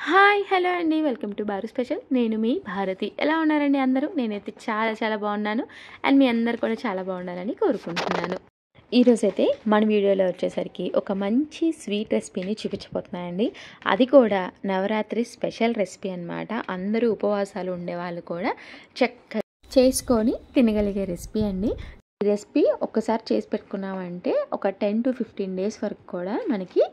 Hi hello అండి, welcome to bar special. నేను మీ భారతి. ఎలా ఉన్నారండి అందరూ? నేనైతే చాలా చాలా బాగున్నాను. అండ్ మీ అందరు కూడా చాలా బాగుండాలని కోరుకుంటున్నాను. ఈరోజైతే మన వీడియోలో వచ్చేసరికి ఒక మంచి స్వీట్ రెసిపీని చూపించబోతున్నానండి. అది కూడా నవరాత్రి స్పెషల్ రెసిపీ అనమాట. అందరూ ఉపవాసాలు ఉండేవాళ్ళు కూడా చక్కగా చేసుకొని తినగలిగే రెసిపీ అండి. ఈ రెసిపీ ఒక్కసారి చేసి పెట్టుకున్నామంటే ఒక 10 to 15 డేస్ వరకు కూడా మనకి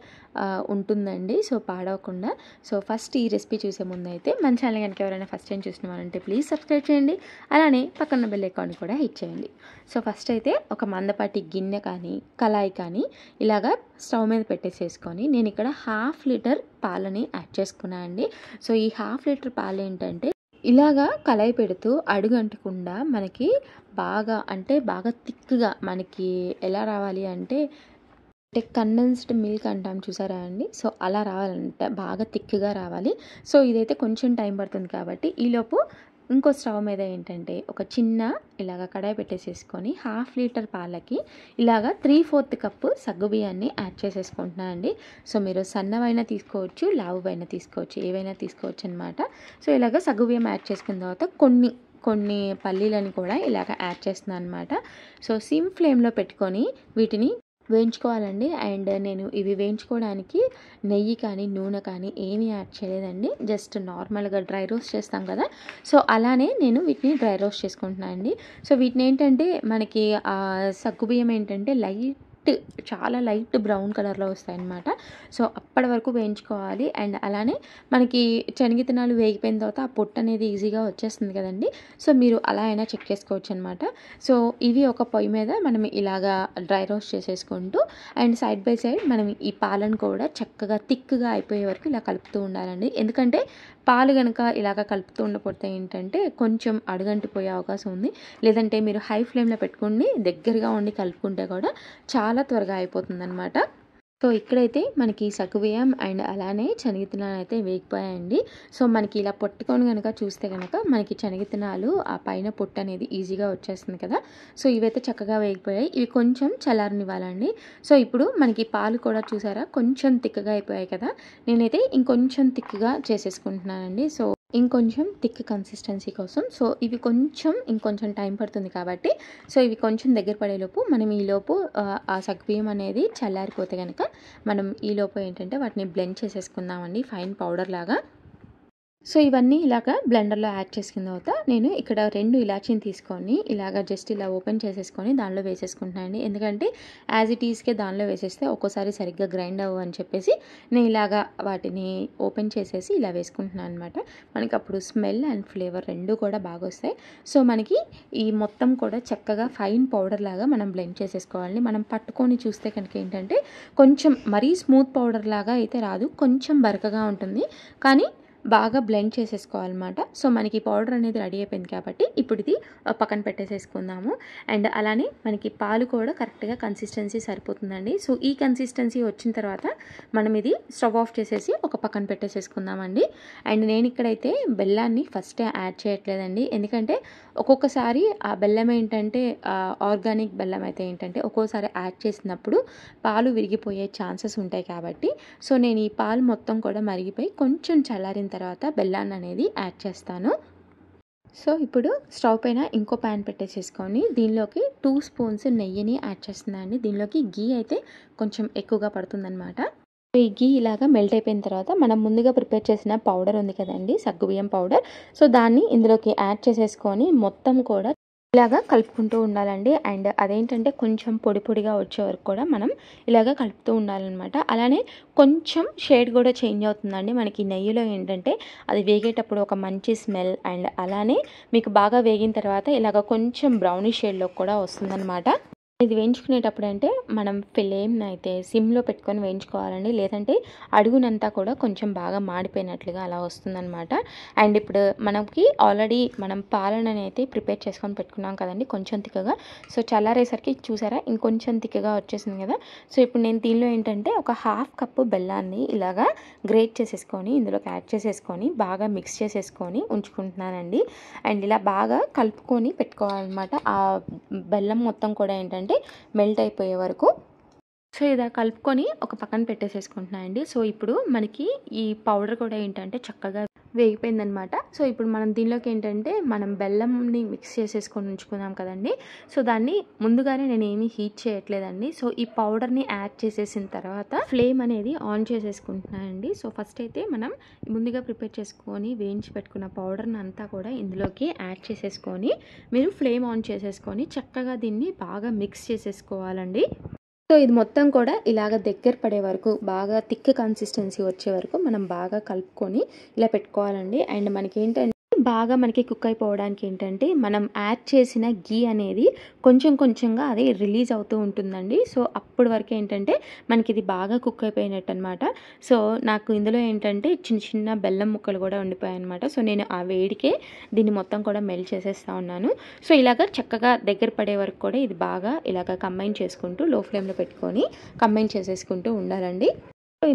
ఉంటుందండి. సో పాడవకుండా. సో ఫస్ట్ ఈ రెసిపీ చూసే ముందు అయితే మన ఛానల్ కనుక ఎవరైనా ఫస్ట్ టైం చూసినామంటే ప్లీజ్ సబ్స్క్రైబ్ చేయండి. అలానే పక్కన బెల్ ఐకాన్ కూడా హిట్ చేయండి. సో ఫస్ట్ అయితే ఒక మందపాటి గిన్నె కానీ కళాయి కానీ ఇలాగా స్టవ్ మీద పెట్టేసేసుకొని నేను ఇక్కడ 1/2 లీటర్ పాలని యాడ్ చేసుకున్నాను అండి. సో ఈ 1/2 లీటర్ పాలు ఏంటంటే ఇలాగా కళాయి పెడుతూ అడుగంటకుండా మనకి బాగా థిక్గా మనకి ఎలా రావాలి అంటే కండెన్స్డ్ మిల్క్ అంటాం చూసారా అండి. సో అలా రావాలంటే బాగా థిక్గా రావాలి. సో ఇదైతే కొంచెం టైం పడుతుంది కాబట్టి ఈలోపు ఇంకో స్టవ్ మీద ఏంటంటే ఒక చిన్న ఇలాగ కడాయి పెట్టేసేసుకొని 1/2 లీటర్ పాలకి ఇలాగ 3/4 కప్పు సగ్గుబియ్యాన్ని యాడ్ చేసేసుకుంటున్నాను అండి. సో మీరు సన్నవైనా తీసుకోవచ్చు, లావువైనా తీసుకోవచ్చు, ఏవైనా తీసుకోవచ్చు అనమాట. సో ఇలాగ సగ్గుబియ్యం యాడ్ చేసుకున్న తర్వాత కొన్ని పల్లీలని కూడా ఇలాగ యాడ్ చేస్తున్నాను అనమాట. సో సిమ్ ఫ్లేమ్లో పెట్టుకొని వీటిని వేయించుకోవాలండి. అండ్ నేను ఇవి వేయించుకోవడానికి నెయ్యి కానీ నూనె కానీ ఏమీ యాడ్ చేయలేదండి. జస్ట్ నార్మల్గా డ్రై రోస్ట్ చేస్తాం కదా, సో అలానే నేను వీటిని డ్రై రోస్ట్ చేసుకుంటున్నాను అండి. సో వీటిని ఏంటంటే మనకి సగ్గుబియ్యం ఏంటంటే చాలా లైట్ బ్రౌన్ కలర్లో వస్తాయి అన్నమాట. సో అప్పటి వరకు వేయించుకోవాలి. అండ్ అలానే మనకి శనగిత్తనాలు వేగిపోయిన తర్వాత ఆ పొట్టు అనేది ఈజీగా వచ్చేస్తుంది కదండి. సో మీరు అలా అయినా చెక్ చేసుకోవచ్చు అనమాట. సో ఇవి ఒక పొయ్యి మీద మనం ఇలాగా డ్రై రోస్ట్ చేసేసుకుంటూ అండ్ సైడ్ బై సైడ్ మనం ఈ పాలను కూడా చక్కగా థిక్గా అయిపోయే వరకు ఇలా కలుపుతూ ఉండాలండి. ఎందుకంటే పాలు కనుక ఇలాగ కలుపుతూ ఉండకపోతే ఏంటంటే కొంచెం అడుగంటిపోయే అవకాశం ఉంది. లేదంటే మీరు హై ఫ్లేమ్లో పెట్టుకుని దగ్గరగా ఉండి కలుపుకుంటే కూడా చాలా త్వరగా అయిపోతుంది అనమాట. సో ఇక్కడైతే మనకి సగ్గుబియ్యం అండ్ అలానే శనగిత్తనాలు అయితే వేగిపోయాయండి. సో మనకి ఇలా పట్టుకొని కనుక చూస్తే కనుక మనకి శనగిత్తనాలు ఆ పైన పొట్టు అనేది ఈజీగా వచ్చేస్తుంది కదా. సో ఇవైతే చక్కగా వేగిపోయాయి. ఇవి కొంచెం చల్లారనివ్వాలండి. సో ఇప్పుడు మనకి పాలు కూడా చూసారా కొంచెం థిక్గా అయిపోయాయి కదా. నేనైతే ఇంకొంచెం థిక్గా చేసేసుకుంటున్నానండి. సో ఇంకొంచెం థిక్ కన్సిస్టెన్సీ కోసం. సో ఇవి ఇంకొంచెం టైం పడుతుంది కాబట్టి సో ఇవి కొంచెం దగ్గర పడేలోపు మనం ఈలోపు ఆ సగ్గుబియ్యం అనేది చల్లారిపోతే కనుక మనం ఈలోపు ఏంటంటే వాటిని బ్లెండ్ చేసేసుకుందామండి ఫైన్ పౌడర్ లాగా. సో ఇవన్నీ ఇలాగ బ్లెండర్లో యాడ్ చేసుకున్న తర్వాత నేను ఇక్కడ 2 ఇలాచీని తీసుకొని ఇలాగ జస్ట్ ఇలా ఓపెన్ చేసేసుకొని దానిలో వేసేసుకుంటున్నాను. ఎందుకంటే యాజ్ ఇట్ ఈస్కే దానిలో వేసేస్తే ఒక్కోసారి సరిగ్గా గ్రైండ్ అవ్వు అని చెప్పేసి నేను ఇలాగ వాటిని ఓపెన్ చేసేసి ఇలా వేసుకుంటున్నాను అనమాట. మనకి అప్పుడు స్మెల్ అండ్ ఫ్లేవర్ రెండు కూడా బాగా వస్తాయి. సో మనకి ఈ మొత్తం కూడా చక్కగా ఫైన్ పౌడర్ లాగా మనం బ్లెండ్ చేసేసుకోవాలి. మనం పట్టుకొని చూస్తే కనుక ఏంటంటే కొంచెం మరీ స్మూత్ పౌడర్ లాగా అయితే రాదు, కొంచెం బరకగా ఉంటుంది, కానీ బాగా బ్లెండ్ చేసేసుకోవాలన్నమాట. సో మనకి పౌడర్ అనేది రెడీ అయిపోయింది కాబట్టి ఇప్పుడు ఇది పక్కన పెట్టేసేసుకుందాము. అండ్ అలానే మనకి పాలు కూడా కరెక్ట్గా కన్సిస్టెన్సీ సరిపోతుందండి. సో ఈ కన్సిస్టెన్సీ వచ్చిన తర్వాత మనం ఇది స్టవ్ ఆఫ్ చేసేసి ఒక పక్కన పెట్టేసేసుకుందామండి. అండ్ నేను ఇక్కడైతే బెల్లాన్ని ఫస్టే యాడ్ చేయట్లేదండి. ఎందుకంటే ఒక్కొక్కసారి ఆ బెల్లం ఏంటంటే ఆర్గానిక్ బెల్లం అయితే ఏంటంటే ఒక్కోసారి యాడ్ చేసినప్పుడు పాలు విరిగిపోయే ఛాన్సెస్ ఉంటాయి కాబట్టి సో నేను ఈ పాలు మొత్తం కూడా మరిగిపోయి కొంచెం చల్లారిన తర్వాత బెల్లాన్ని అనేది యాడ్ చేస్తాను. సో ఇప్పుడు స్టవ్ పైన ఇంకో ప్యాన్ పెట్టేసేసుకొని దీనిలోకి 2 స్పూన్స్ నెయ్యిని యాడ్ చేస్తున్నానండి. దీనిలోకి గీ అయితే కొంచెం ఎక్కువగా పడుతుందన్నమాట. ఈ గీ ఇలాగా మెల్ట్ అయిపోయిన తర్వాత మనం ముందుగా ప్రిపేర్ చేసిన పౌడర్ ఉంది కదండి, సగ్గుబియ్యం పౌడర్. సో దాన్ని ఇందులోకి యాడ్ చేసేసుకొని మొత్తం కూడా ఇలాగా కలుపుకుంటూ ఉండాలండి. అండ్ అదేంటంటే కొంచెం పొడి పొడిగా వచ్చే వరకు కూడా మనం ఇలాగ కలుపుతూ ఉండాలన్నమాట. అలానే కొంచెం షేడ్ కూడా చేంజ్ అవుతుందండి. మనకి నెయ్యిలో ఏంటంటే అది వేగేటప్పుడు ఒక మంచి స్మెల్ అండ్ అలానే మీకు బాగా వేగిన తర్వాత ఇలాగ కొంచెం బ్రౌనిష్ షేడ్లో కూడా వస్తుందన్నమాట. ఇది వేయించుకునేటప్పుడు అంటే మనం ఫ్లేమ్ని అయితే సిమ్లో పెట్టుకొని వేయించుకోవాలండి. లేదంటే అడుగునంతా కూడా కొంచెం బాగా మాడిపోయినట్లుగా అలా వస్తుందన్నమాట. అండ్ ఇప్పుడు మనకి ఆల్రెడీ మనం పాలనని అయితే ప్రిపేర్ చేసుకొని పెట్టుకున్నాం కదండి కొంచెం తిక్కగా. సో చల్లారేసరికి చూసారా ఇంకొంచెం తిక్కగా వచ్చేసింది కదా. సో ఇప్పుడు నేను దీనిలో ఏంటంటే ఒక 1/2 కప్పు బెల్లాన్ని ఇలాగా గ్రేట్ చేసేసుకొని ఇందులోకి యాడ్ చేసేసుకొని బాగా మిక్స్ చేసేసుకొని ఉంచుకుంటున్నానండి. అండ్ ఇలా బాగా కలుపుకొని పెట్టుకోవాలన్నమాట. ఆ బెల్లం మొత్తం కూడా ఏంటంటే మెల్ట్ అయిపోయే వరకు సో ఇలా కలుపుకొని ఒక పక్కన పెట్టేసేసుకుంటున్నాను అండి. సో ఇప్పుడు మనకి ఈ పౌడర్ కూడా ఏంటంటే చక్కగా వేగిపోయిందనమాట. సో ఇప్పుడు మనం దీనిలోకి ఏంటంటే మనం బెల్లంని మిక్స్ చేసేసుకొని ఉంచుకున్నాం కదండి. సో దాన్ని ముందుగానే నేను ఏమీ హీట్ చేయట్లేదండి. సో ఈ పౌడర్ని యాడ్ చేసేసిన తర్వాత ఫ్లేమ్ అనేది ఆన్ చేసేసుకుంటున్నానండి. సో ఫస్ట్ అయితే మనం ముందుగా ప్రిపేర్ చేసుకొని వేయించి పెట్టుకున్న పౌడర్ని అంతా కూడా ఇందులోకి యాడ్ చేసేసుకొని మీరు ఫ్లేమ్ ఆన్ చేసేసుకొని చక్కగా దీన్ని బాగా మిక్స్ చేసేసుకోవాలండి. సో ఇది మొత్తం కూడా ఇలాగ దగ్గర పడే వరకు బాగా థిక్ కన్సిస్టెన్సీ వచ్చే వరకు మనం బాగా కలుపుకొని ఇలా పెట్టుకోవాలండి. అండ్ మనకి ఏంటంటే బాగా మనకి కుక్ అయిపోవడానికి ఏంటంటే మనం యాడ్ చేసిన గీ అనేది కొంచెం కొంచెంగా అది రిలీజ్ అవుతూ ఉంటుందండి. సో అప్పటి వరకు ఏంటంటే మనకి ఇది బాగా కుక్ అయిపోయినట్టు అనమాట. సో నాకు ఇందులో ఏంటంటే చిన్న చిన్న బెల్లం ముక్కలు కూడా ఉండిపోయాయి అనమాట. సో నేను ఆ వేడికే దీన్ని మొత్తం కూడా మెల్ట్ చేసేస్తూ ఉన్నాను. సో ఇలాగ చక్కగా దగ్గర పడే వరకు కూడా ఇది బాగా ఇలాగ కంబైన్ చేసుకుంటూ లో ఫ్లేమ్లో పెట్టుకొని కంబైన్ చేసేసుకుంటూ ఉండాలండి.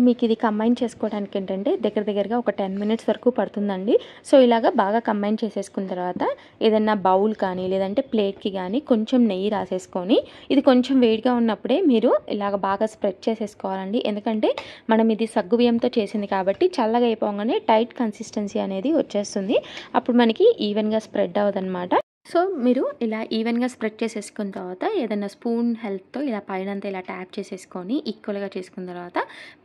మీకు ఇది కంబైన్ చేసుకోవడానికి ఏంటంటే దగ్గరగా ఒక 10 మినిట్స్ వరకు పడుతుందండి. సో ఇలాగ బాగా కంబైన్ చేసేసుకున్న తర్వాత ఏదన్నా బౌల్ కానీ లేదంటే ప్లేట్కి కానీ కొంచెం నెయ్యి రాసేసుకొని ఇది కొంచెం వేడిగా ఉన్నప్పుడే మీరు ఇలాగ బాగా స్ప్రెడ్ చేసేసుకోవాలండి. ఎందుకంటే మనం ఇది సగ్గుబియ్యంతో చేసింది కాబట్టి చల్లగా అయిపోగానే టైట్ కన్సిస్టెన్సీ అనేది వచ్చేస్తుంది. అప్పుడు మనకి ఈవెన్గా స్ప్రెడ్ అవ్వదన్నమాట. సో మీరు ఇలా ఈవెన్గా స్ప్రెడ్ చేసేసుకున్న తర్వాత ఏదైనా స్పూన్ హెల్ప్తో ఇలా పైనంతా ఇలా ట్యాప్ చేసేసుకొని ఈక్వల్గా చేసుకున్న తర్వాత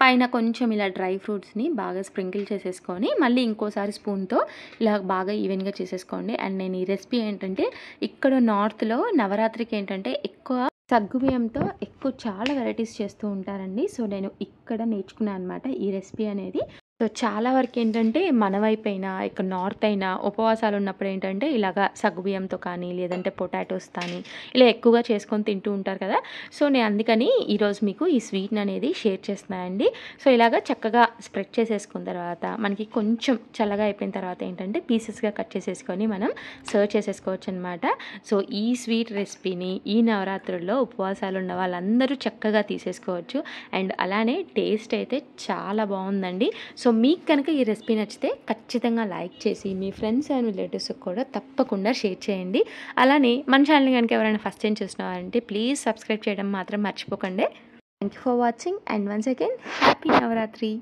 పైన కొంచెం ఇలా డ్రై ఫ్రూట్స్ని బాగా స్ప్రింకిల్ చేసేసుకొని మళ్ళీ ఇంకోసారి స్పూన్తో ఇలా బాగా ఈవెన్గా చేసేసుకోండి. అండ్ నేను ఈ రెసిపీ ఏంటంటే ఇక్కడ నార్త్లో నవరాత్రికి ఏంటంటే ఎక్కువ సగ్గుబియ్యంతో ఎక్కువ చాలా వెరైటీస్ చేస్తూ ఉంటారండి. సో నేను ఇక్కడ నేర్చుకున్నాను అనమాట ఈ రెసిపీ అనేది. సో చాలా వరకు ఏంటంటే మన వైపు అయినా ఇక్కడ నార్త్ అయినా ఉపవాసాలు ఉన్నప్పుడు ఏంటంటే ఇలాగా సగ్గుబియ్యంతో కానీ లేదంటే పొటాటోస్ కానీ ఇలా ఎక్కువగా చేసుకొని తింటూ ఉంటారు కదా. సో నేను అందుకని ఈరోజు మీకు ఈ స్వీట్ని అనేది షేర్ చేస్తున్నానండి. సో ఇలాగ చక్కగా స్ప్రెడ్ చేసేసుకున్న తర్వాత మనకి కొంచెం చల్లగా అయిపోయిన తర్వాత ఏంటంటే పీసెస్గా కట్ చేసేసుకొని మనం సర్వ్ చేసేసుకోవచ్చు అనమాట. సో ఈ స్వీట్ రెసిపీని ఈ నవరాత్రుల్లో ఉపవాసాలు ఉన్న వాళ్ళందరూ చక్కగా తీసేసుకోవచ్చు. అండ్ అలానే టేస్ట్ అయితే చాలా బాగుందండి. సో మీకు కనుక ఈ రెసిపీ నచ్చితే ఖచ్చితంగా లైక్ చేసి మీ ఫ్రెండ్స్ అండ్ రిలేటివ్స్కి కూడా తప్పకుండా షేర్ చేయండి. అలానే మన ఛానల్ని కనుక ఎవరైనా ఫస్ట్ టైం చూస్తున్నారంటే ప్లీజ్ సబ్స్క్రైబ్ చేయడం మాత్రం మర్చిపోకండి. Thank you for watching and once again happy Navratri.